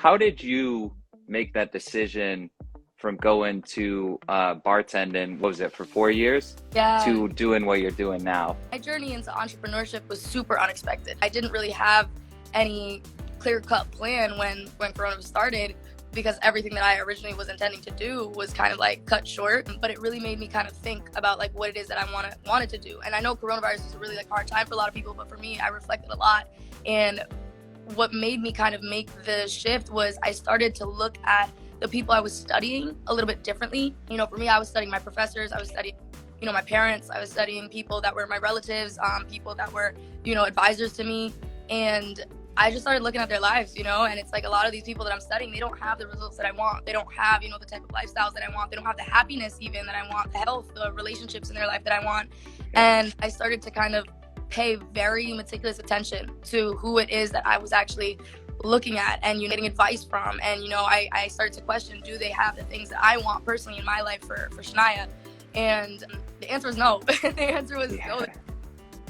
how did you make that decision from going to bartending, what was it, for 4 years, Yeah. to doing what you're doing now? My journey into entrepreneurship was super unexpected. I didn't really have any clear-cut plan when Corona started, because everything that I originally was intending to do was kind of like cut short. But it really made me kind of think about like what it is that I wanted to do. And I know coronavirus is a really like hard time for a lot of people, but for me, I reflected a lot. And what made me kind of make the shift was I started to look at the people I was studying a little bit differently. You know, for me, I was studying my professors, I was studying, you know, my parents, I was studying people that were my relatives, people that were, you know, advisors to me. And I just started looking at their lives, you know, and it's like a lot of these people that I'm studying, they don't have the results that I want. They don't have, you know, the type of lifestyles that I want. They don't have the happiness even that I want, the health, the relationships in their life that I want. And I started to kind of pay very meticulous attention to who it is that I was actually looking at and, you know, getting advice from. And, you know, I started to question, do they have the things that I want personally in my life for Shania? And the answer was no. The answer was no.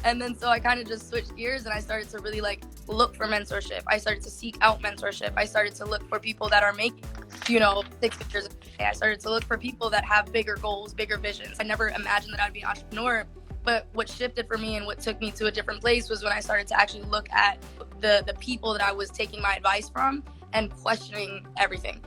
And then so I kind of just switched gears and I started to really like look for mentorship. I started to seek out mentorship. I started to look for people that are making, you know, 6 figures a day. I started to look for people that have bigger goals, bigger visions. I never imagined that I'd be an entrepreneur. But what shifted for me and what took me to a different place was when I started to actually look at the people that I was taking my advice from and questioning everything.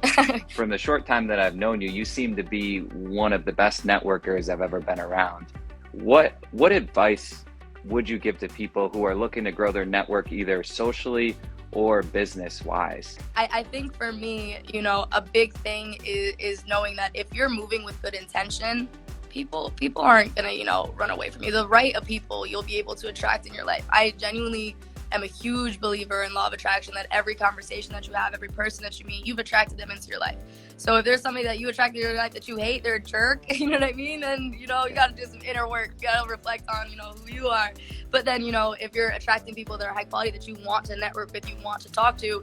From the short time that I've known you, you seem to be one of the best networkers I've ever been around. What advice would you give to people who are looking to grow their network either socially or business-wise? I think for me, you know, a big thing is knowing that if you're moving with good intention, people aren't gonna, you know, run away from you. The right of people you'll be able to attract in your life. I genuinely am a huge believer in law of attraction, that every conversation that you have, every person that you meet, you've attracted them into your life. So if there's somebody that you attracted into your life that you hate, they're a jerk, you know what I mean? Then, you know, you gotta do some inner work. You gotta reflect on, you know, who you are. But then, you know, if you're attracting people that are high quality, that you want to network with, you want to talk to,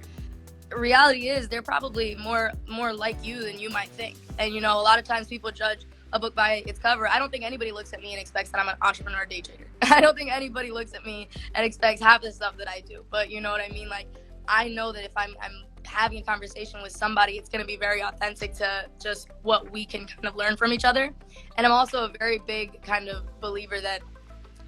reality is they're probably more like you than you might think. And, you know, a lot of times people judge a book by its cover. I don't think anybody looks at me and expects that I'm an entrepreneur day trader. I don't think anybody looks at me and expects half the stuff that I do. But you know what I mean? Like, I know that if I'm having a conversation with somebody, it's going to be very authentic to just what we can kind of learn from each other. And I'm also a very big kind of believer that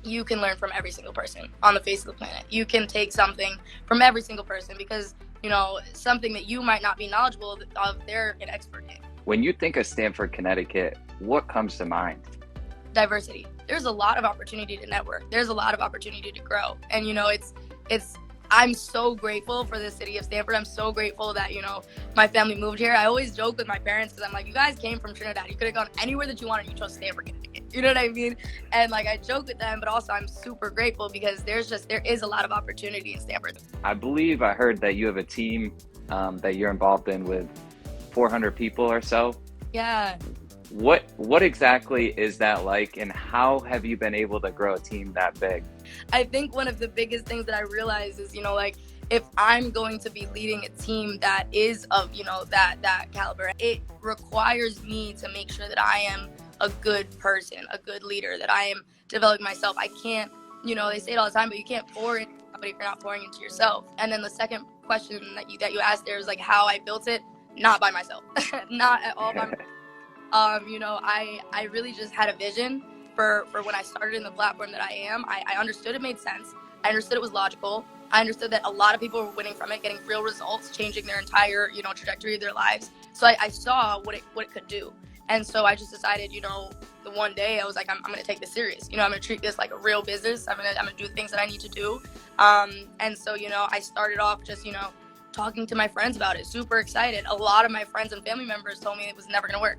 you can learn from every single person on the face of the planet. You can take something from every single person because, you know, something that you might not be knowledgeable of, they're an expert in. When you think of Stamford, Connecticut, what comes to mind? Diversity. There's a lot of opportunity to network. There's a lot of opportunity to grow. And, you know, I'm so grateful for the city of Stamford. I'm so grateful that, you know, my family moved here. I always joke with my parents because I'm like, you guys came from Trinidad. You could have gone anywhere that you wanted. You chose Stamford, Connecticut. You know what I mean? And like, I joke with them, but also I'm super grateful because there is a lot of opportunity in Stamford. I believe I heard that you have a team that you're involved in with 400 people or so. Yeah. What exactly is that like, and how have you been able to grow a team that big? I think one of the biggest things that I realize is, you know, like, if I'm going to be leading a team that is of, you know, that caliber, it requires me to make sure that I am a good person, a good leader, that I am developing myself. I can't, you know, they say it all the time, but you can't pour into somebody if you're not pouring into yourself. And then the second question that you asked there is like how I built it. Not by myself. Not at all by myself. You know, I really just had a vision for when I started in the platform that I am. I understood it made sense. I understood it was logical. I understood that a lot of people were winning from it, getting real results, changing their entire, you know, trajectory of their lives. So I saw what it could do. And so I just decided, you know, the one day I was like, I'm going to take this serious. You know, I'm going to treat this like a real business. I'm going to do the things that I need to do. And so, you know, I started off just, you know, talking to my friends about it, super excited. A lot of my friends and family members told me it was never going to work,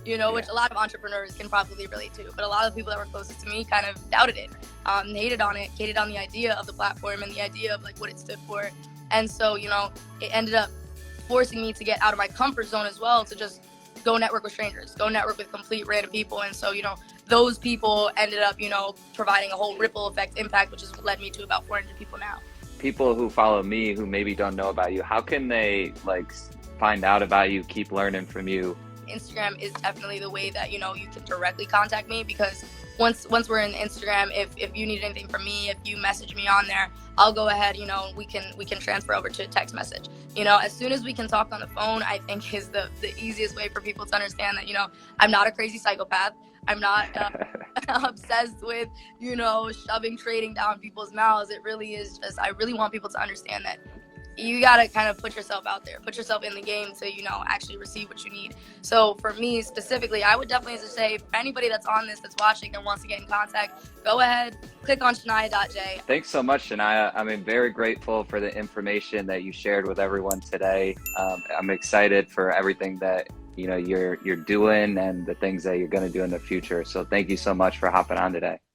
you know, which a lot of entrepreneurs can probably relate to. But a lot of people that were closest to me kind of doubted it, hated on the idea of the platform and the idea of like what it stood for. And so, you know, it ended up forcing me to get out of my comfort zone as well, to just go network with strangers, go network with complete random people. And so, you know, those people ended up, you know, providing a whole ripple effect impact, which has led me to about 400 people now. People who follow me who maybe don't know about you, how can they like find out about you, keep learning from you? Instagram is definitely the way that, you know, you can directly contact me, because once we're in Instagram, if you need anything from me, if you message me on there, I'll go ahead, we can transfer over to a text message. As soon as we can talk on the phone, I think is the easiest way for people to understand that, I'm not a crazy psychopath. I'm not obsessed with, shoving trading down people's mouths. It really is just, I really want people to understand that you got to kind of put yourself out there, put yourself in the game to, actually receive what you need. So for me specifically, I would definitely say for anybody that's on this, that's watching and wants to get in contact, go ahead, click on Shania.J. Thanks so much, Shania. I'm very grateful for the information that you shared with everyone today. I'm excited for everything that you're doing and the things that you're going to do in the future. So thank you so much for hopping on today.